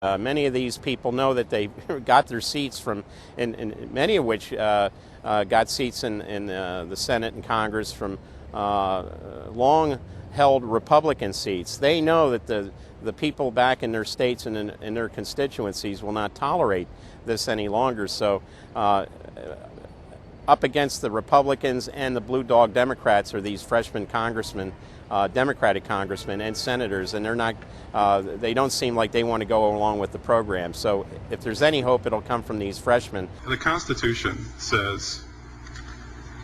Many of these people know that they got their seats from, and many of which got seats in the Senate and Congress from long-held Republican seats. They know that the people back in their states and in their constituencies will not tolerate this any longer. So up against the Republicans and the Blue Dog Democrats are these freshman congressmen, Democratic congressmen and senators, and they're not. They don't seem like they want to go along with the program. So if there's any hope, it'll come from these freshmen. The Constitution says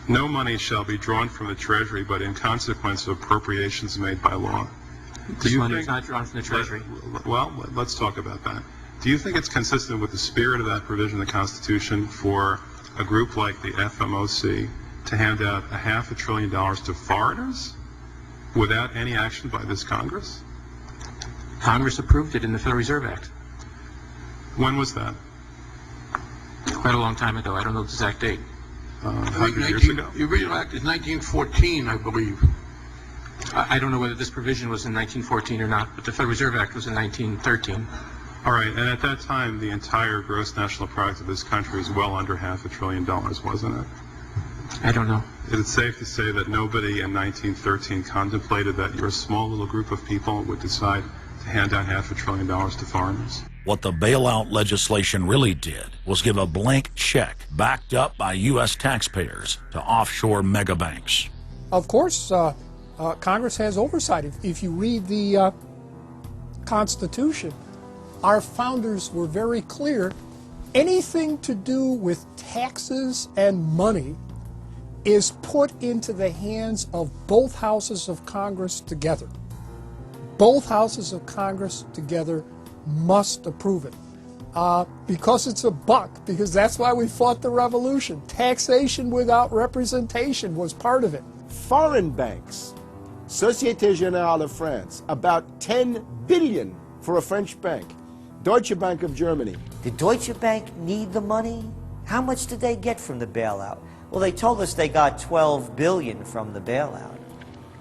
no money shall be drawn from the Treasury, but in consequence of appropriations made by law. This money is not drawn from the Treasury. Well, let's talk about that. Do you think it's consistent with the spirit of that provision of the Constitution for a group like the FMOC to hand out $500 billion to foreigners without any action by this Congress? Congress approved it in the Federal Reserve Act. When was that? Quite a long time ago. I don't know the exact date. 100 years ago? The original act is 1914, I believe. I don't know whether this provision was in 1914 or not, but the Federal Reserve Act was in 1913. All right, and at that time, the entire gross national product of this country was well under $500 billion, wasn't it? I don't know. Is it safe to say that nobody in 1913 contemplated that your small little group of people would decide to hand out $500 billion to foreigners? What the bailout legislation really did was give a blank check backed up by U.S. taxpayers to offshore megabanks. Of course, Congress has oversight. If you read the Constitution, our founders were very clear. Anything to do with taxes and money is put into the hands of both houses of Congress together. Both houses of Congress together must approve it. Because it's a buck, because that's why we fought the revolution. Taxation without representation was part of it. Foreign banks, Société Générale of France, about 10 billion for a French bank. Deutsche Bank of Germany. Did Deutsche Bank need the money? How much did they get from the bailout? Well, they told us they got $12 billion from the bailout.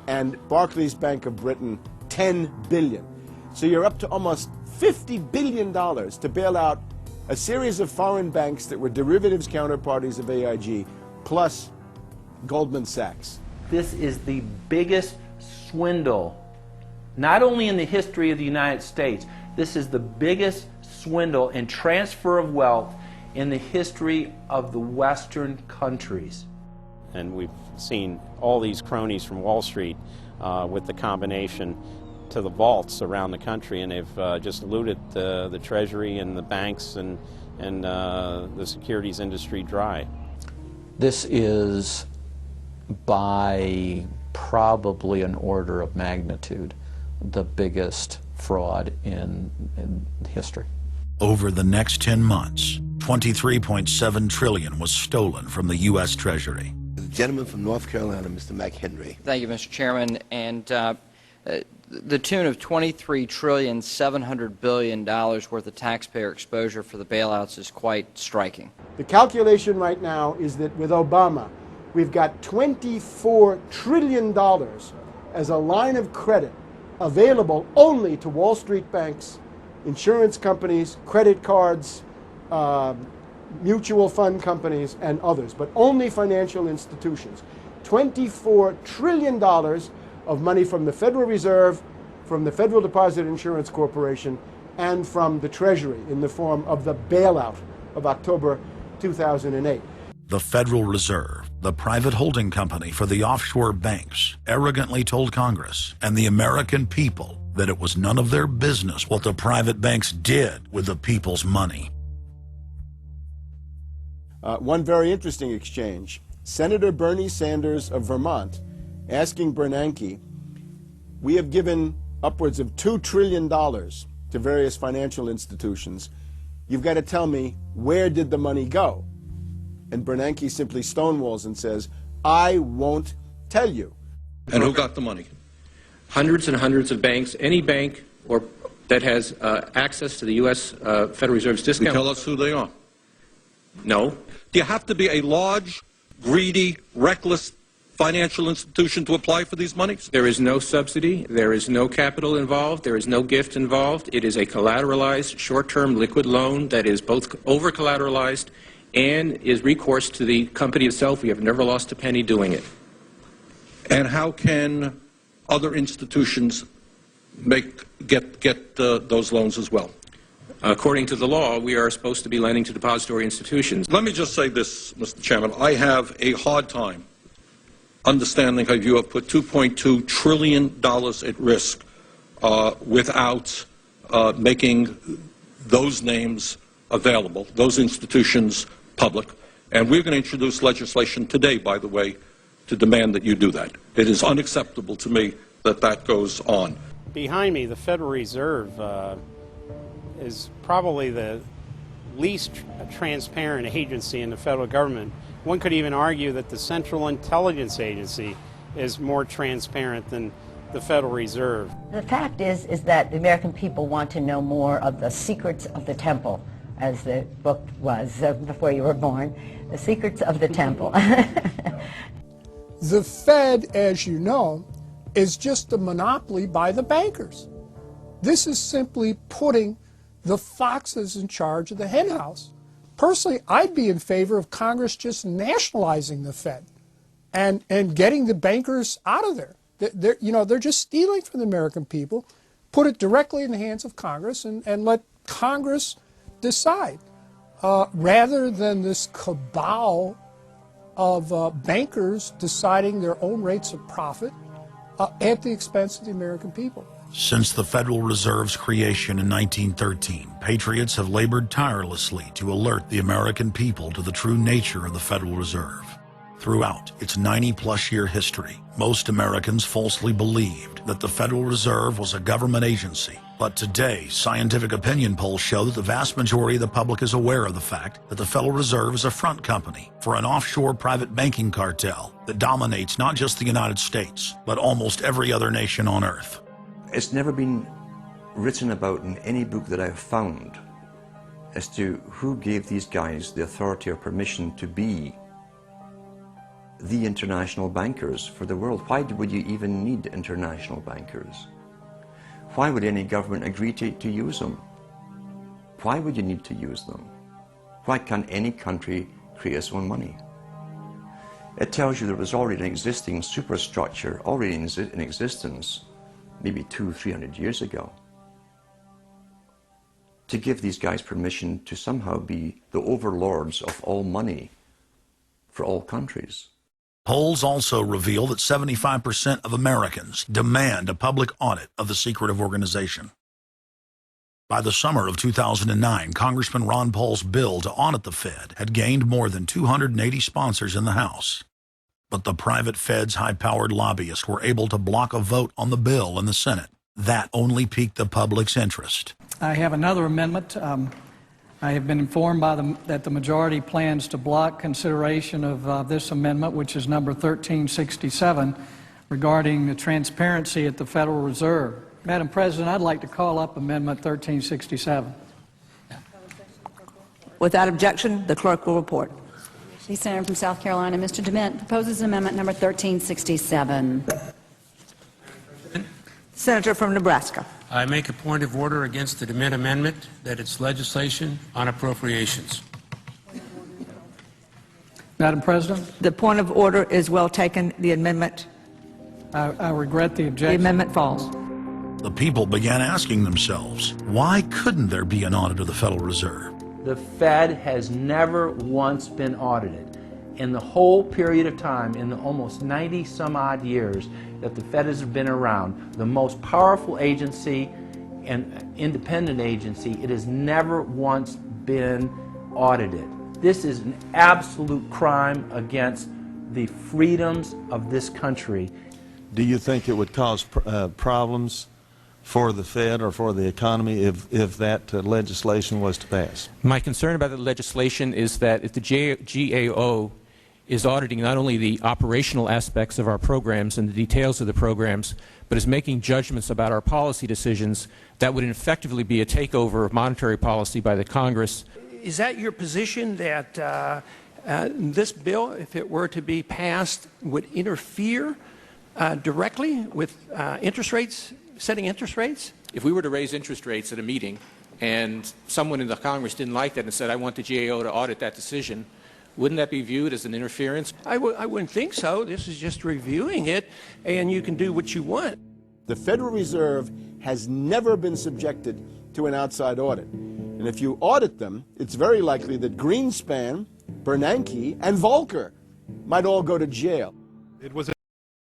And Barclays Bank of Britain, 10 billion. So you're up to almost $50 billion to bail out a series of foreign banks that were derivatives counterparties of AIG, plus Goldman Sachs. This is the biggest swindle, not only in the history of the United States, this is the biggest swindle and transfer of wealth in the history of the Western countries. And we've seen all these cronies from Wall Street with the combination to the vaults around the country, and they've just looted the Treasury and the banks and the securities industry dry. This is by probably an order of magnitude the biggest fraud in history. Over the next 10 months, $23.7 trillion was stolen from the U.S. Treasury. The gentleman from North Carolina, Mr. McHenry. Thank you, Mr. Chairman. And the tune of $23.7 trillion worth of taxpayer exposure for the bailouts is quite striking. The calculation right now is that with Obama, we've got $24 trillion as a line of credit available only to Wall Street banks, insurance companies, credit cards, mutual fund companies, and others, but only financial institutions. $24 trillion of money from the Federal Reserve, from the Federal Deposit Insurance Corporation, and from the Treasury in the form of the bailout of October 2008. The Federal Reserve, the private holding company for the offshore banks, arrogantly told Congress and the American people that it was none of their business what the private banks did with the people's money. One very interesting exchange. Senator Bernie Sanders of Vermont asking Bernanke, we have given upwards of $2 trillion to various financial institutions. You've got to tell me, where did the money go? And Bernanke simply stonewalls and says, I won't tell you. And who got the money? Hundreds and hundreds of banks. Any bank or that has access to the U.S. Federal Reserve's discount. You tell us who they are. No. Do you have to be a large, greedy, reckless financial institution to apply for these monies? There is no subsidy. There is no capital involved. There is no gift involved. It is a collateralized, short-term liquid loan that is both over-collateralized and is recourse to the company itself. We have never lost a penny doing it. And how can other institutions get those loans as well? According to the law, we are supposed to be lending to depository institutions. Let me just say this, Mr. Chairman. I have a hard time understanding how you have put $2.2 trillion at risk without making those names available, those institutions public. And we're going to introduce legislation today, by the way, to demand that you do that. It is unacceptable to me that that goes on. Behind me, the Federal Reserve is probably the least transparent agency in the federal government. One could even argue that the Central Intelligence Agency is more transparent than the Federal Reserve. The fact is that the American people want to know more of the secrets of the temple, as the book was before you were born, The Secrets of the Temple. The Fed, as you know, is just a monopoly by the bankers. This is simply putting the foxes in charge of the henhouse. Personally, I'd be in favor of Congress just nationalizing the Fed and getting the bankers out of there. They're just stealing from the American people. Put it directly in the hands of Congress and let Congress decide, rather than this cabal of bankers deciding their own rates of profit at the expense of the American people. Since the Federal Reserve's creation in 1913, patriots have labored tirelessly to alert the American people to the true nature of the Federal Reserve. Throughout its 90-plus year history, most Americans falsely believed that the Federal Reserve was a government agency. But today, scientific opinion polls show that the vast majority of the public is aware of the fact that the Federal Reserve is a front company for an offshore private banking cartel that dominates not just the United States, but almost every other nation on earth. It's never been written about in any book that I've found as to who gave these guys the authority or permission to be the international bankers for the world. Why would you even need international bankers? Why would any government agree to use them? Why would you need to use them? Why can't any country create its own money? It tells you there was already an existing superstructure, already in existence, maybe 200-300 years ago, to give these guys permission to somehow be the overlords of all money for all countries. Polls also reveal that 75% of Americans demand a public audit of the secretive organization. By the summer of 2009, Congressman Ron Paul's bill to audit the Fed had gained more than 280 sponsors in the House. But the private Fed's high-powered lobbyists were able to block a vote on the bill in the Senate. That only piqued the public's interest. I have another amendment. I have been informed that the majority plans to block consideration of this amendment, which is number 1367, regarding the transparency at the Federal Reserve. Madam President, I'd like to call up Amendment 1367. Without objection, the clerk will report. The Senator from South Carolina, Mr. DeMint, proposes amendment number 1367. Senator from Nebraska. I make a point of order against the DeMint amendment that it's legislation on appropriations. Madam President? The point of order is well taken. The amendment. I regret the objection. The amendment falls. The people began asking themselves, why couldn't there be an audit of the Federal Reserve? The Fed has never once been audited. In the whole period of time, in the almost 90-some-odd years that the Fed has been around, the most powerful agency and independent agency, it has never once been audited. This is an absolute crime against the freedoms of this country. Do you think it would cause problems for the Fed or for the economy if that legislation was to pass? My concern about the legislation is that if the GAO is auditing not only the operational aspects of our programs and the details of the programs, but is making judgments about our policy decisions, that would effectively be a takeover of monetary policy by the Congress. Is that your position, that This bill, if it were to be passed, would interfere directly with interest rates, setting interest rates? If we were to raise interest rates at a meeting and someone in the Congress didn't like that and said, I want the GAO to audit that decision, wouldn't that be viewed as an interference? I wouldn't think so. This is just reviewing it, and you can do what you want. The Federal Reserve has never been subjected to an outside audit. And if you audit them, it's very likely that Greenspan, Bernanke, and Volcker might all go to jail. It was